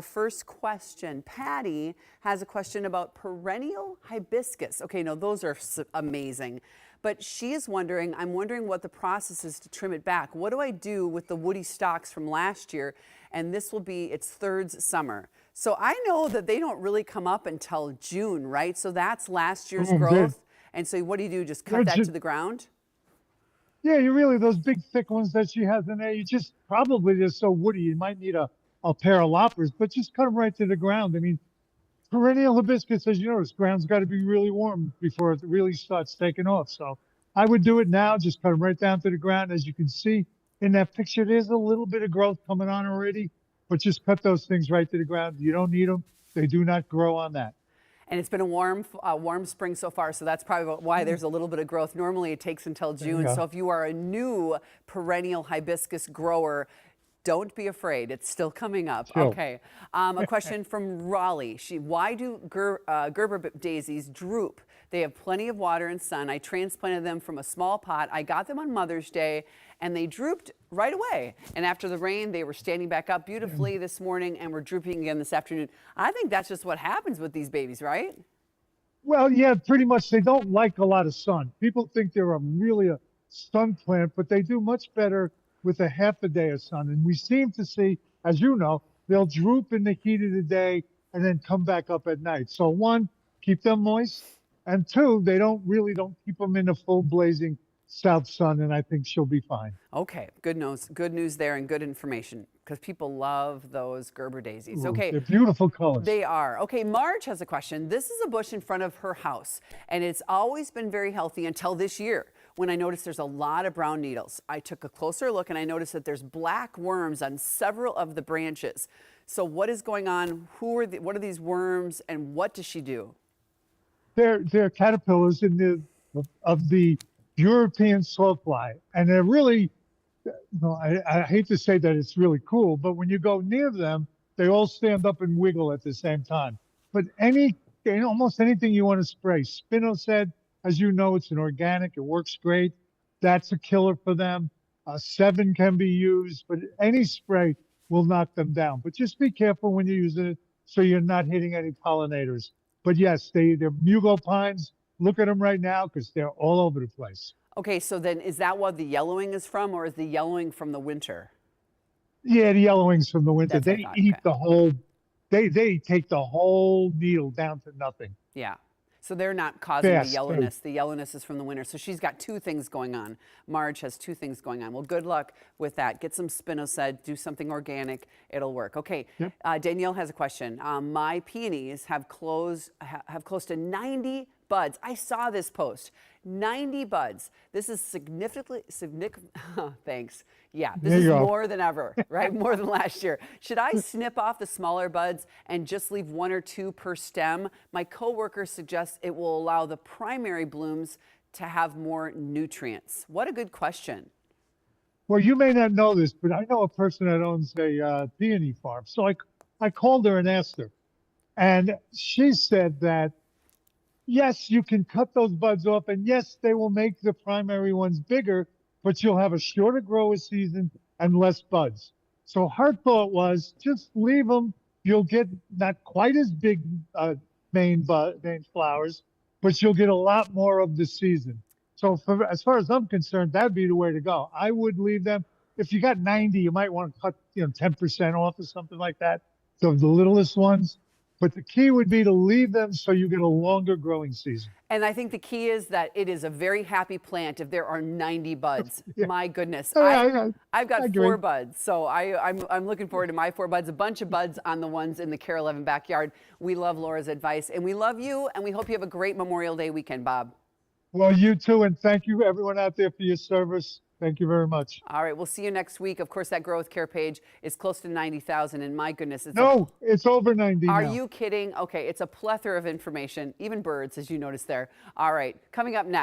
First question. Patty has a question about perennial hibiscus. Okay, no, those are amazing. But she is wondering, I'm wondering what the process is to trim it back. What do I do with the woody stalks from last year? And this will be its third summer. So I know that they don't really come up until June, right? So that's last year's growth. And so what do? Just cut that to the ground? Yeah, you really, those big thick ones that she has in there, you just probably, they're so woody, you might need a pair of loppers, but just cut them right to the ground. I mean, perennial hibiscus, as you notice, ground's got to be really warm before it really starts taking off. So I would do it now, just cut them right down to the ground. As you can see in that picture, there's a little bit of growth coming on already, but just cut those things right to the ground. You don't need them. They do not grow on that. And it's been a warm spring so far, so that's probably why there's a little bit of growth. Normally it takes until June, so if you are a new perennial hibiscus grower, don't be afraid. It's still coming up. Sure. Okay. A question from Raleigh. Why do Gerber daisies droop? They have plenty of water and sun. I transplanted them from a small pot. I got them on Mother's Day, and they drooped right away. And after the rain, they were standing back up beautifully this morning and were drooping again this afternoon. I think that's just what happens with these babies, right? Well, yeah, pretty much. They don't like a lot of sun. People think they're really a sun plant, but they do much better with a half a day of sun. And we seem to see, as you know, they'll droop in the heat of the day and then come back up at night. So one, keep them moist. And two, they don't keep them in the full blazing south sun, and I think she'll be fine. Okay, good news there, and good information, because people love those Gerber daisies. Okay, they're beautiful colors. They are. Okay, Marge has a question. This is a bush in front of her house, and it's always been very healthy until this year, when I noticed there's a lot of brown needles. I took a closer look and I noticed that there's black worms on several of the branches. So what is going on? What are these worms, and what does she do? They're caterpillars of the European sawfly, and they're really, I hate to say that it's really cool, but when you go near them, they all stand up and wiggle at the same time. But almost anything you want to spray, spinosad, as you know, it's an organic, it works great. That's a killer for them. 7 can be used, but any spray will knock them down. But just be careful when you're using it so you're not hitting any pollinators. But yes, they're Mugo pines. Look at them right now because they're all over the place. Okay, so then is that what the yellowing is from, or is the yellowing from the winter? Yeah, the yellowing's from the winter. They eat the whole, they take the whole needle down to nothing. Yeah. So they're not causing the yellowness. The yellowness is from the winter. So she's got two things going on. Marge has two things going on. Well, good luck with that. Get some spinosad, do something organic. It'll work. Okay. Yep. Danielle has a question. My peonies have close to 90 buds. I saw this post. 90 buds. This is significant. Thanks. Yeah, this is more than ever, right? More than last year. Should I snip off the smaller buds and just leave 1 or 2 per stem? My coworker suggests it will allow the primary blooms to have more nutrients. What a good question. Well, you may not know this, but I know a person that owns a peony farm. So I called her and asked her, and she said that yes, you can cut those buds off, and yes, they will make the primary ones bigger, but you'll have a shorter grower season and less buds. So her thought was just leave them. You'll get not quite as big main flowers, but you'll get a lot more of the season. So as far as I'm concerned, that'd be the way to go. I would leave them. If you got 90, you might want to cut 10% off or something like that. So the littlest ones. But the key would be to leave them so you get a longer growing season. And I think the key is that it is a very happy plant if there are 90 buds. Yeah. My goodness. I've got 4 buds, so I'm looking forward to my 4 buds, a bunch of buds on the ones in the KARE 11 backyard. We love Laura's advice, and we love you, and we hope you have a great Memorial Day weekend, Bob. Well, you too, and thank you everyone out there for your service. Thank you very much. All right, we'll see you next week. Of course, that Grow with Care page is close to 90,000, and my goodness. It's over 90 Are now. you kidding? Okay, it's a plethora of information, even birds, as you noticed there. All right, coming up next.